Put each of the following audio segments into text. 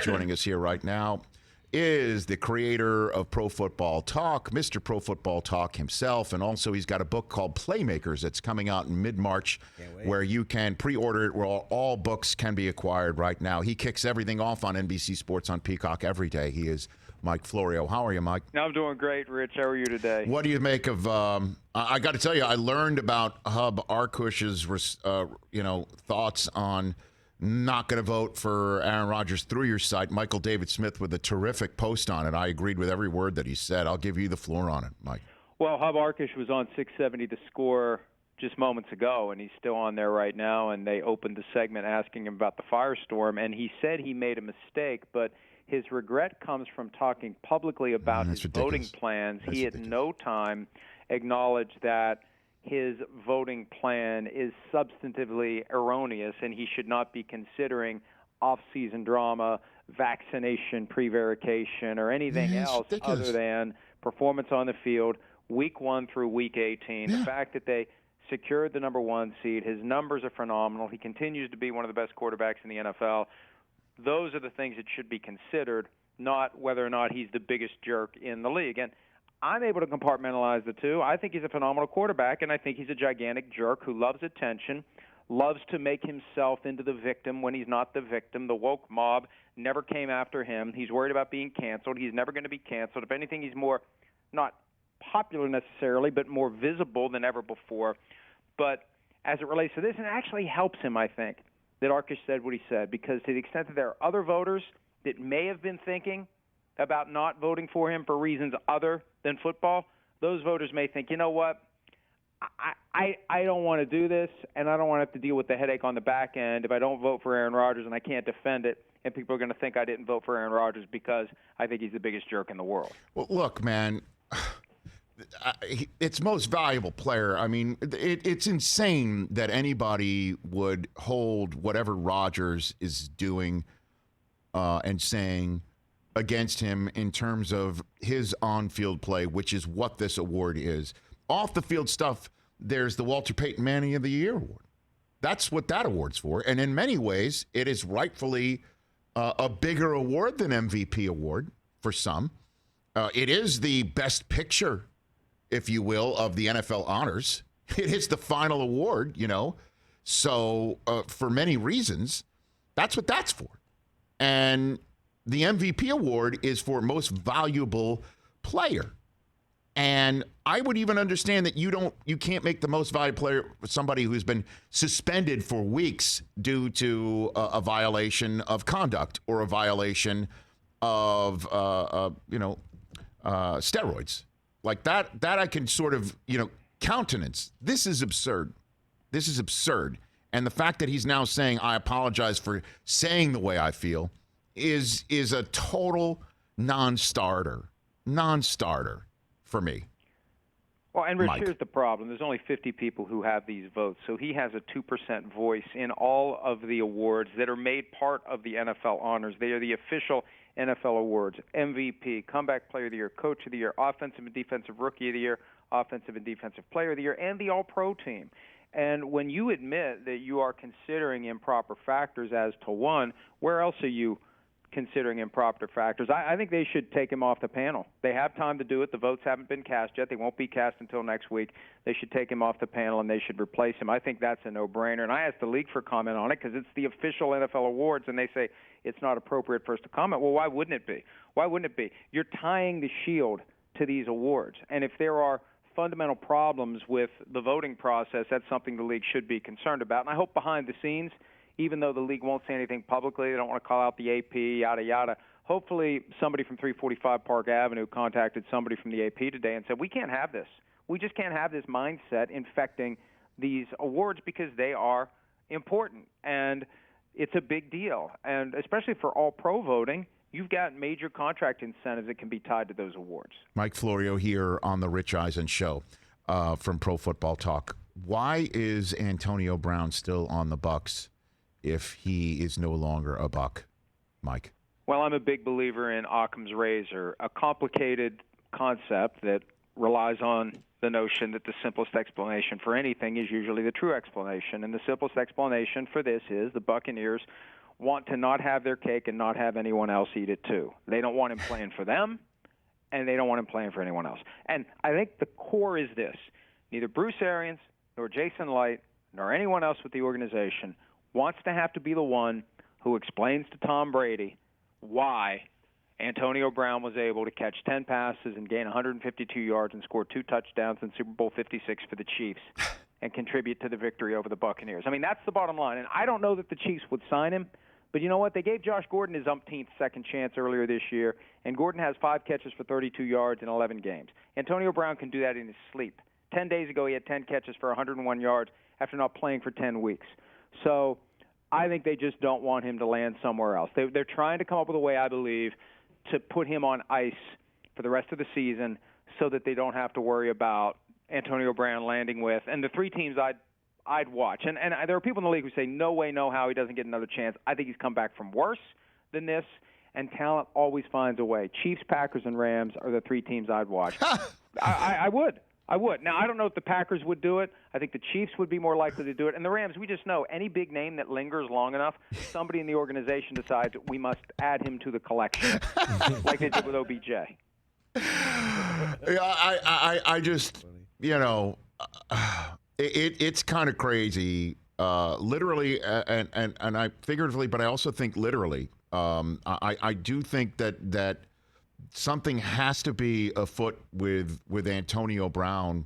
Joining us here right now is the creator of Pro Football Talk, Mr. Pro Football Talk himself, and also he's got a book called Playmakers that's coming out in mid-March where you can pre-order it, where all books can be acquired right now. He kicks everything off on NBC Sports on Peacock every day. He is Mike Florio. How are you, Mike? I'm doing great, Rich. How are you today? What do you make of, I got to tell you, I learned about Arkush's, thoughts on not going to vote for Aaron Rodgers through your site. Michael David Smith with a terrific post on it. I agreed with every word that he said. I'll give you the floor on it, Mike. Well, Arkush was on 670 The Score just moments ago, and he's still on there right now, and they opened the segment asking him about the firestorm, and he said he made a mistake, but his regret comes from talking publicly about his voting plans. He at no time acknowledged that his voting plan is substantively erroneous, and he should not be considering off-season drama, vaccination prevarication, or anything else other than performance on the field, week 1 through week 18. The fact that they secured the number 1 seed, his numbers are phenomenal. He continues to be one of the best quarterbacks in the NFL. Those are the things that should be considered, not whether or not he's the biggest jerk in the league. And I'm able to compartmentalize the two. I think he's a phenomenal quarterback, and I think he's a gigantic jerk who loves attention, loves to make himself into the victim when he's not the victim. The woke mob never came after him. He's worried about being canceled. He's never going to be canceled. If anything, he's more not popular necessarily, but more visible than ever before. But as it relates to this, it actually helps him, I think, that Arkush said what he said, because to the extent that there are other voters that may have been thinking about not voting for him for reasons other than football, those voters may think, you know what, I don't want to do this, and I don't want to have to deal with the headache on the back end if I don't vote for Aaron Rodgers and I can't defend it, and people are going to think I didn't vote for Aaron Rodgers because I think he's the biggest jerk in the world. Well, look, man, it's most valuable player. I mean, it's insane that anybody would hold whatever Rodgers is doing and saying against him in terms of his on-field play, which is what this award is. Off-the-field stuff, there's the Walter Payton Manning of the Year award. That's what that award's for. And in many ways, it is rightfully a bigger award than MVP award for some. It is the best picture, if you will, of the NFL honors. It is the final award, So for many reasons, that's what that's for. And the MVP award is for most valuable player. And I would even understand that you can't make the most valuable player somebody who's been suspended for weeks due to a violation of conduct or a violation of steroids. Like that I can sort of, countenance. This is absurd. This is absurd. And the fact that he's now saying, I apologize for saying the way I feel, is a total non-starter for me. Well, and Rich, here's the problem. There's only 50 people who have these votes, so he has a 2% voice in all of the awards that are made part of the NFL honors. They are the official NFL awards: MVP, Comeback Player of the Year, Coach of the Year, Offensive and Defensive Rookie of the Year, Offensive and Defensive Player of the Year, and the All-Pro team. And when you admit that you are considering improper factors as to one, where else are you considering improper factors? I think they should take him off the panel. They have time to do it. The votes haven't been cast yet. They won't be cast until next week. They should take him off the panel, and they should replace him. I think that's a no-brainer. And I asked the league for comment on it because it's the official NFL awards, and they say it's not appropriate for us to comment. Well, why wouldn't it be? Why wouldn't it be? You're tying the shield to these awards. And if there are fundamental problems with the voting process, that's something the league should be concerned about. And I hope behind the scenes, even though the league won't say anything publicly, they don't want to call out the AP, yada, yada. Hopefully somebody from 345 Park Avenue contacted somebody from the AP today and said, we can't have this. We just can't have this mindset infecting these awards because they are important. And it's a big deal. And especially for all-pro voting, you've got major contract incentives that can be tied to those awards. Mike Florio here on the Rich Eisen Show from Pro Football Talk. Why is Antonio Brown still on the Bucs if he is no longer a Buck, Mike? Well, I'm a big believer in Occam's razor, a complicated concept that relies on the notion that the simplest explanation for anything is usually the true explanation. And the simplest explanation for this is the Buccaneers want to not have their cake and not have anyone else eat it too. They don't want him playing for them, and they don't want him playing for anyone else. And I think the core is this. Neither Bruce Arians nor Jason Light nor anyone else with the organization wants to have to be the one who explains to Tom Brady why Antonio Brown was able to catch 10 passes and gain 152 yards and score 2 touchdowns in Super Bowl 56 for the Chiefs and contribute to the victory over the Buccaneers. I mean, that's the bottom line. And I don't know that the Chiefs would sign him, but you know what? They gave Josh Gordon his umpteenth second chance earlier this year, and Gordon has 5 catches for 32 yards in 11 games. Antonio Brown can do that in his sleep. 10 days ago, he had 10 catches for 101 yards after not playing for 10 weeks. So I think they just don't want him to land somewhere else. They're trying to come up with a way, I believe, to put him on ice for the rest of the season so that they don't have to worry about Antonio Brown landing with. And the 3 teams I'd watch. And there are people in the league who say, no way, no how, he doesn't get another chance. I think he's come back from worse than this, and talent always finds a way. Chiefs, Packers, and Rams are the 3 teams I'd watch. I would. Now, I don't know if the Packers would do it. I think the Chiefs would be more likely to do it. And the Rams, we just know any big name that lingers long enough, somebody in the organization decides we must add him to the collection, like they did with OBJ. Yeah, I just, it's kind of crazy, literally, and I figuratively, but I also think literally. I do think that something has to be afoot with Antonio Brown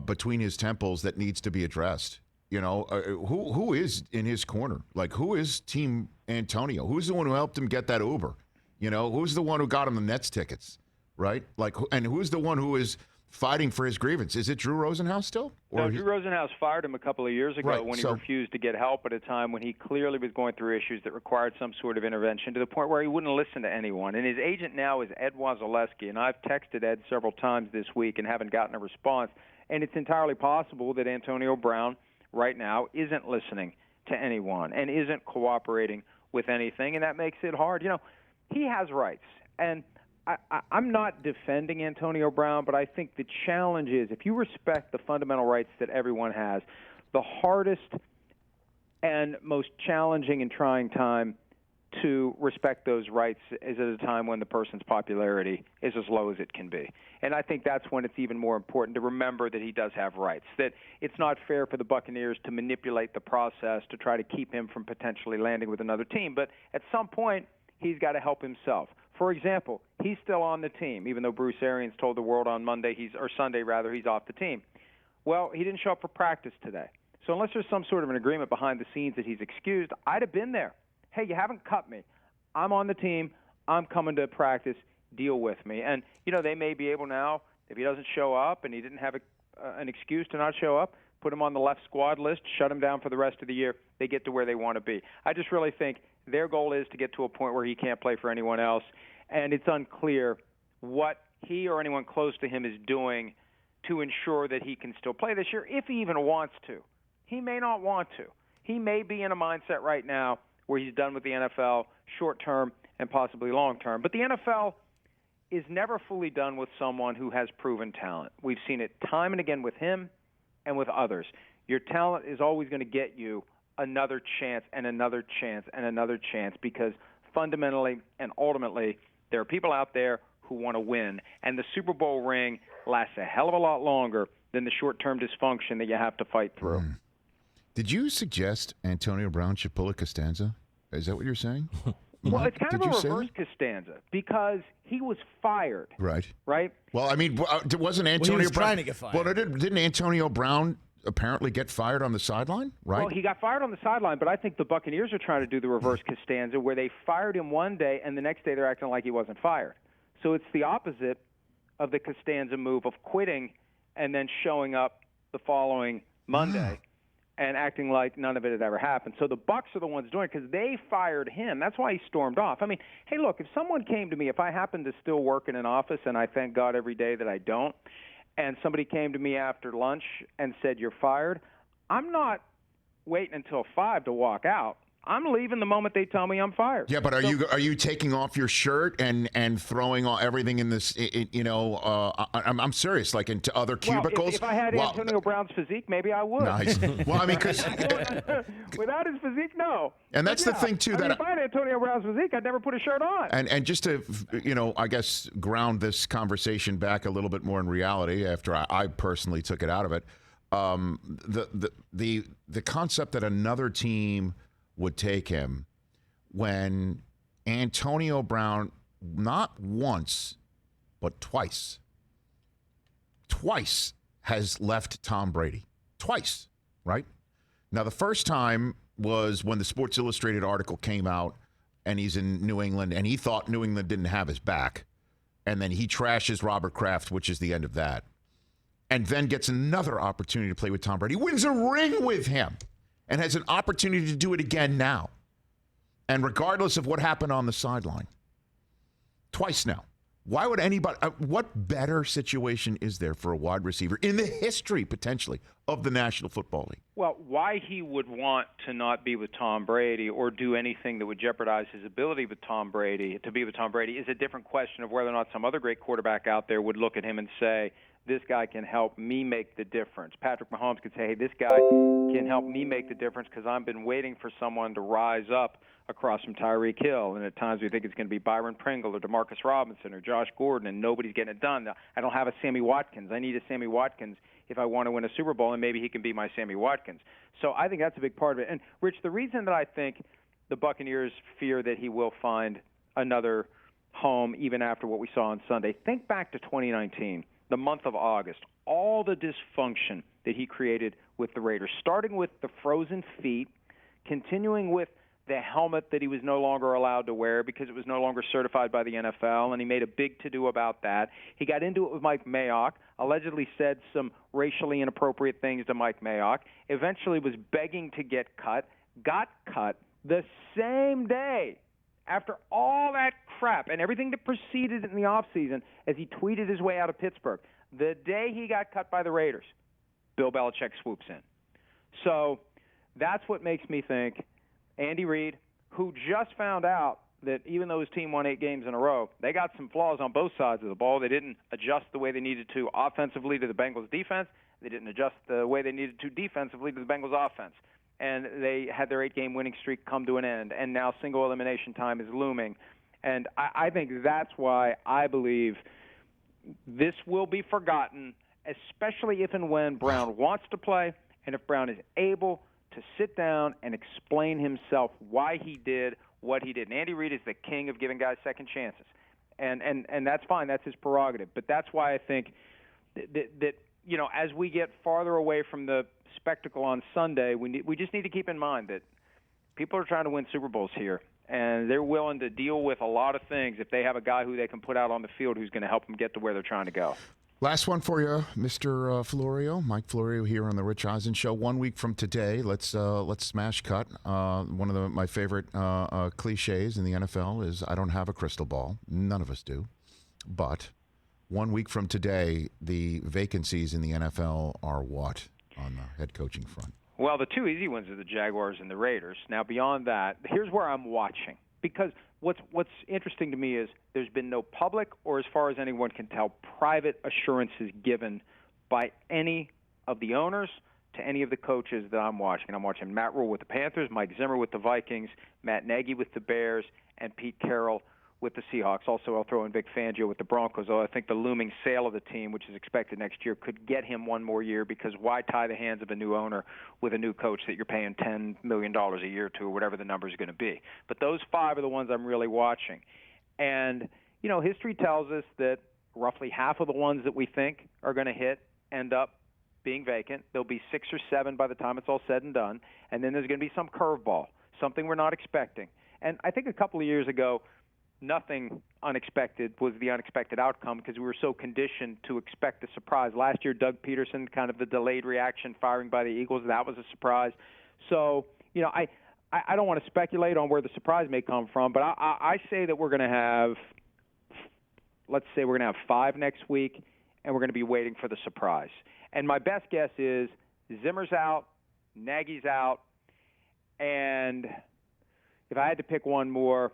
between his temples that needs to be addressed. Who is in his corner? Like, who is Team Antonio? Who's the one who helped him get that Uber? Who's the one who got him the Nets tickets, right? Like, and who's the one who is fighting for his grievance? Is it Drew Rosenhaus still? No, Drew Rosenhaus fired him a couple of years ago when he refused to get help at a time when he clearly was going through issues that required some sort of intervention to the point where he wouldn't listen to anyone. And his agent now is Ed Wazaleski, and I've texted Ed several times this week and haven't gotten a response. And it's entirely possible that Antonio Brown right now isn't listening to anyone and isn't cooperating with anything, and that makes it hard. He has rights, and I'm not defending Antonio Brown, but I think the challenge is if you respect the fundamental rights that everyone has, the hardest and most challenging and trying time to respect those rights is at a time when the person's popularity is as low as it can be. And I think that's when it's even more important to remember that he does have rights, that it's not fair for the Buccaneers to manipulate the process to try to keep him from potentially landing with another team. But at some point, he's got to help himself. For example, he's still on the team, even though Bruce Arians told the world on Sunday he's off the team. Well, he didn't show up for practice today. So unless there's some sort of an agreement behind the scenes that he's excused, I'd have been there. Hey, you haven't cut me. I'm on the team. I'm coming to practice. Deal with me. And, they may be able now, if he doesn't show up and he didn't have an excuse to not show up, put him on the left squad list, shut him down for the rest of the year. They get to where they want to be. I just really think their goal is to get to a point where he can't play for anyone else, and it's unclear what he or anyone close to him is doing to ensure that he can still play this year, if he even wants to. He may not want to. He may be in a mindset right now where he's done with the NFL short-term and possibly long-term. But the NFL is never fully done with someone who has proven talent. We've seen it time and again with him and with others. Your talent is always going to get you another chance and another chance and another chance because fundamentally and ultimately there are people out there who want to win. And the Super Bowl ring lasts a hell of a lot longer than the short-term dysfunction that you have to fight through. Did you suggest Antonio Brown should pull a Costanza? Is that what you're saying? Well, it's kind of a reverse Costanza because he was fired. Right. Right? Well, I mean, wasn't Antonio he was Brown trying to get fired. Well, didn't Antonio Brown apparently get fired on the sideline, right? Well, he got fired on the sideline, but I think the Buccaneers are trying to do the reverse Costanza where they fired him one day and the next day they're acting like he wasn't fired. So it's the opposite of the Costanza move of quitting and then showing up the following Monday and acting like none of it had ever happened. So the Bucs are the ones doing it because they fired him. That's why he stormed off. I mean, hey, look, if someone came to me, if I happen to still work in an office, and I thank God every day that I don't, and somebody came to me after lunch and said, you're fired, I'm not waiting until 5 to walk out. I'm leaving the moment they tell me I'm fired. Yeah, but are you taking off your shirt and throwing all everything in this? I'm serious, like into other cubicles. Well, if I had Antonio Brown's physique, maybe I would. Nice. Well, I mean, because without his physique, no. And that's the thing too. If I had Antonio Brown's physique, I'd never put a shirt on. And just to I guess ground this conversation back a little bit more in reality, after I personally took it out of it, the concept that another team would take him when Antonio Brown, not once, but twice has left Tom Brady. Twice, right? Now, the first time was when the Sports Illustrated article came out and he's in New England and he thought New England didn't have his back. And then he trashes Robert Kraft, which is the end of that. And then gets another opportunity to play with Tom Brady. Wins a ring with him. And has an opportunity to do it again now. And regardless of what happened on the sideline. Twice now. Why would anybody, what better situation is there for a wide receiver in the history, potentially, of the National Football League? Well, why he would want to not be with Tom Brady or do anything that would jeopardize his ability to be with Tom Brady, is a different question of whether or not some other great quarterback out there would look at him and say, this guy can help me make the difference. Patrick Mahomes could say, hey, this guy can help me make the difference because I've been waiting for someone to rise up across from Tyreek Hill. And at times we think it's going to be Byron Pringle or Demarcus Robinson or Josh Gordon, and nobody's getting it done. I don't have a Sammy Watkins. I need a Sammy Watkins if I want to win a Super Bowl, and maybe he can be my Sammy Watkins. So I think that's a big part of it. And, Rich, the reason that I think the Buccaneers fear that he will find another home even after what we saw on Sunday, think back to 2019. The month of August, all the dysfunction that he created with the Raiders, starting with the frozen feet, continuing with the helmet that he was no longer allowed to wear because it was no longer certified by the NFL, and he made a big to-do about that. He got into it with Mike Mayock, allegedly said some racially inappropriate things to Mike Mayock, eventually was begging to get cut, got cut the same day. After all that crap and everything that preceded in the offseason, as he tweeted his way out of Pittsburgh, the day he got cut by the Raiders, Bill Belichick swoops in. So that's what makes me think Andy Reid, who just found out that even though his team won 8 games in a row, they got some flaws on both sides of the ball. They didn't adjust the way they needed to offensively to the Bengals' defense. They didn't adjust the way they needed to defensively to the Bengals' offense. And they had their 8-game winning streak come to an end, and now single elimination time is looming. And I think that's why I believe this will be forgotten, especially if and when Brown wants to play and if Brown is able to sit down and explain himself why he did what he did. And Andy Reid is the king of giving guys second chances. And that's fine. That's his prerogative. But that's why I think that as we get farther away from the spectacle on Sunday, we just need to keep in mind that people are trying to win Super Bowls here, and they're willing to deal with a lot of things if they have a guy who they can put out on the field who's going to help them get to where they're trying to go. Last one for you, Mr. Florio. Mike Florio here on the Rich Eisen Show. 1 week from today, let's smash cut. One of my favorite cliches in the NFL is I don't have a crystal ball. None of us do. But 1 week from today, the vacancies in the NFL are what on the head coaching front? Well, the two easy ones are the Jaguars and the Raiders. Now, beyond that, here's where I'm watching. Because what's interesting to me is there's been no public or, as far as anyone can tell, private assurances given by any of the owners to any of the coaches that I'm watching. I'm watching Matt Rule with the Panthers, Mike Zimmer with the Vikings, Matt Nagy with the Bears, and Pete Carroll with the Seahawks. Also, I'll throw in Vic Fangio with the Broncos, though I think the looming sale of the team, which is expected next year, could get him one more year, because why tie the hands of a new owner with a new coach that you're paying $10 million a year to, or whatever the number is going to be. But those 5 are the ones I'm really watching. And, history tells us that roughly half of the ones that we think are going to hit end up being vacant. There'll be 6 or 7 by the time it's all said and done. And then there's going to be some curveball, something we're not expecting. And I think a couple of years ago, nothing unexpected was the unexpected outcome because we were so conditioned to expect a surprise. Last year, Doug Peterson, kind of the delayed reaction firing by the Eagles, that was a surprise. So, I don't want to speculate on where the surprise may come from, but I say that we're going to have, let's say we're going to have 5 next week, and we're going to be waiting for the surprise. And my best guess is Zimmer's out, Nagy's out, and if I had to pick one more,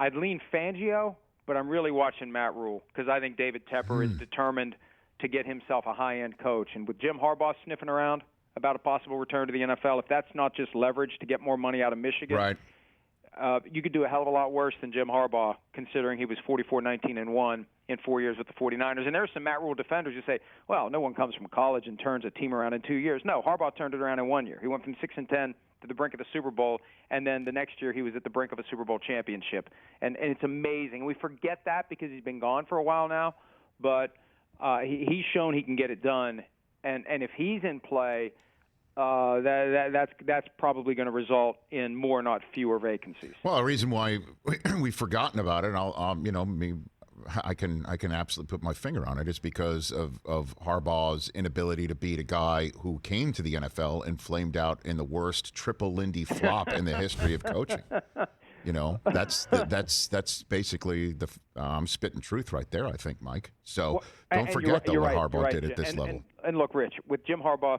I'd lean Fangio, but I'm really watching Matt Rule because I think David Tepper is determined to get himself a high-end coach. And with Jim Harbaugh sniffing around about a possible return to the NFL, if that's not just leverage to get more money out of Michigan, right. You could do a hell of a lot worse than Jim Harbaugh, considering he was 44-19-1 in 4 years with the 49ers. And there are some Matt Rule defenders who say, well, no one comes from college and turns a team around in 2 years. No, Harbaugh turned it around in 1 year. He went from 6-10 to the brink of the Super Bowl, and then the next year he was at the brink of a Super Bowl championship. And it's amazing. We forget that because he's been gone for a while now, but he's shown he can get it done. And if he's in play, that's probably going to result in more, not fewer, vacancies. Well, the reason why we've forgotten about it, and I can absolutely put my finger on it, is because of Harbaugh's inability to beat a guy who came to the NFL and flamed out in the worst triple Lindy flop in the history of coaching. That's basically I'm spitting truth right there, I think, Mike. So don't forget what Harbaugh did at this level. And look, Rich, with Jim Harbaugh,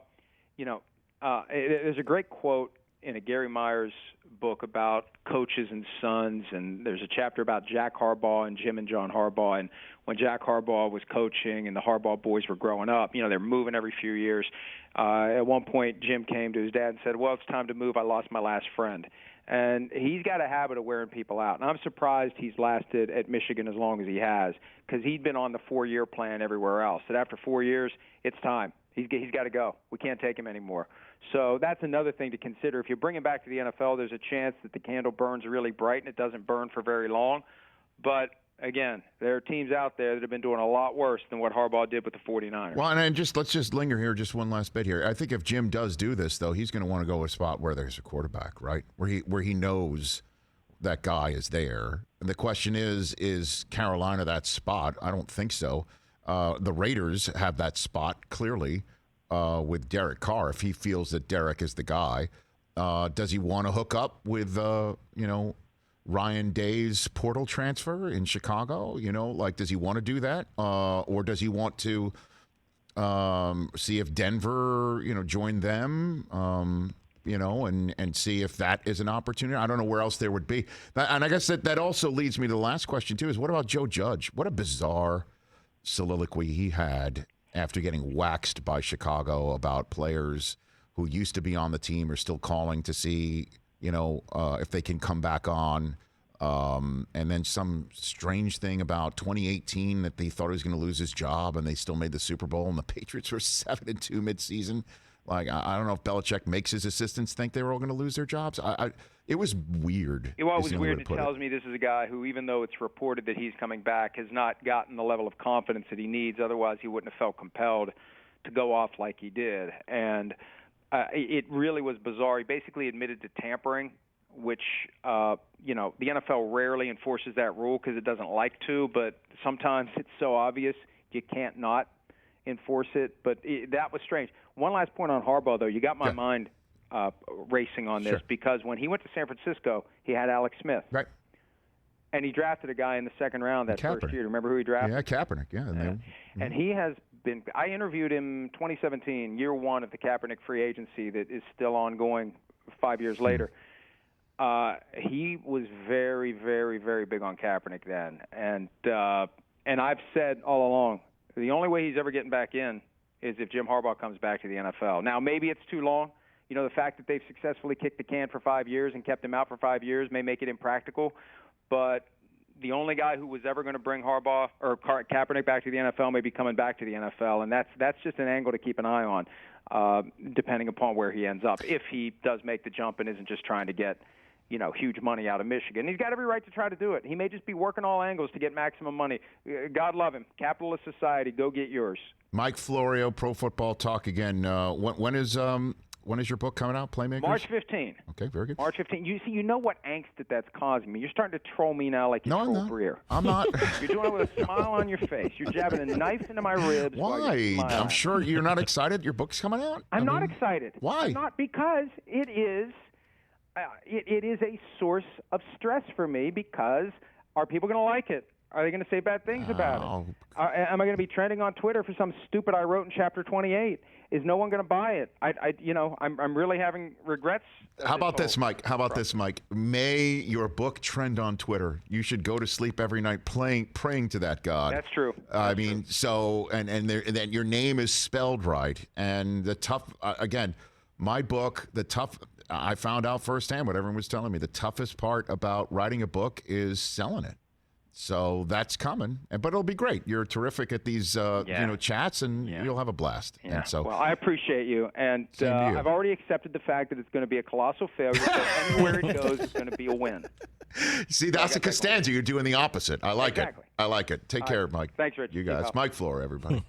there's a great quote in a Gary Myers book about coaches and sons, and there's a chapter about Jack Harbaugh and Jim and John Harbaugh. And when Jack Harbaugh was coaching and the Harbaugh boys were growing up, they're moving every few years. At one point, Jim came to his dad and said, well, it's time to move. I lost my last friend. And he's got a habit of wearing people out. And I'm surprised he's lasted at Michigan as long as he has, because he'd been on the 4-year plan everywhere else. And after 4 years, it's time. He's got to go. We can't take him anymore. So that's another thing to consider. If you bring him back to the NFL, there's a chance that the candle burns really bright and it doesn't burn for very long. But, again, there are teams out there that have been doing a lot worse than what Harbaugh did with the 49ers. Well, and let's just linger here just one last bit here. I think if Jim does do this, though, he's going to want to go to a spot where there's a quarterback, right, where he knows that guy is there. And the question is Carolina that spot? I don't think so. The Raiders have that spot, clearly, with Derek Carr, if he feels that Derek is the guy. Does he want to hook up with, Ryan Day's portal transfer in Chicago? Does he want to do that? Or does he want to see if Denver, join them, and see if that is an opportunity? I don't know where else there would be. And I guess that also leads me to the last question, too, is what about Joe Judge? What a bizarre soliloquy he had after getting waxed by Chicago about players who used to be on the team are still calling to see, if they can come back on. And then some strange thing about 2018 that they thought he was going to lose his job and they still made the Super Bowl and the Patriots were 7-2 midseason. Like, I don't know if Belichick makes his assistants think they were all going to lose their jobs. It was weird. It was weird. It tells me this is a guy who, even though it's reported that he's coming back, has not gotten the level of confidence that he needs. Otherwise, he wouldn't have felt compelled to go off like he did. And it really was bizarre. He basically admitted to tampering, which, the NFL rarely enforces that rule because it doesn't like to, but sometimes it's so obvious you can't not enforce it. But that was strange. One last point on Harbaugh, though. You got my mind racing on this because when he went to San Francisco, he had Alex Smith. Right. And he drafted a guy in the second round that first year. Remember who he drafted? Yeah, Kaepernick. Yeah. And he has been – I interviewed him 2017, year one of the Kaepernick free agency that is still ongoing 5 years later. He was very, very, very big on Kaepernick then. And I've said all along, the only way he's ever getting back in is if Jim Harbaugh comes back to the NFL. Now, maybe it's too long. The fact that they've successfully kicked the can for 5 years and kept him out for 5 years may make it impractical. But the only guy who was ever going to bring Harbaugh or Kaepernick back to the NFL may be coming back to the NFL, and that's just an angle to keep an eye on, depending upon where he ends up. If he does make the jump and isn't just trying to get huge money out of Michigan. He's got every right to try to do it. He may just be working all angles to get maximum money. God love him. Capitalist society, go get yours. Mike Florio, Pro Football Talk again. When is your book coming out, Playmakers? March 15. Okay, very good. March 15. You know what angst that's causing me. You're starting to troll me now like you troll Breer. I'm not. You're doing it with a smile on your face. You're jabbing a knife into my ribs. Why? I'm sure you're not excited. Your book's coming out? I'm not excited. Why? I'm not, because it is a source of stress for me, because are people going to like it? Are they going to say bad things about it? Am I going to be trending on Twitter for some stupid I wrote in Chapter 28? Is no one going to buy it? I'm really having regrets. How about this, Mike? May your book trend on Twitter. You should go to sleep every night praying to that God. That's true. So that your name is spelled right. And the tough, again, my book, I found out firsthand what everyone was telling me. The toughest part about writing a book is selling it. So that's coming, but it'll be great. You're terrific at these, chats, and you'll have a blast. Yeah. And so, well, I appreciate you, and I've already accepted the fact that it's going to be a colossal failure. So anywhere it goes, it's going to be a win. See, that's a Costanza. You're doing the opposite. I like it. I like it. Take care, Mike. Thanks, Rich. You guys, Mike Florio, everybody.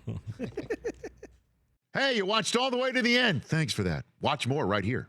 Hey, you watched all the way to the end. Thanks for that. Watch more right here.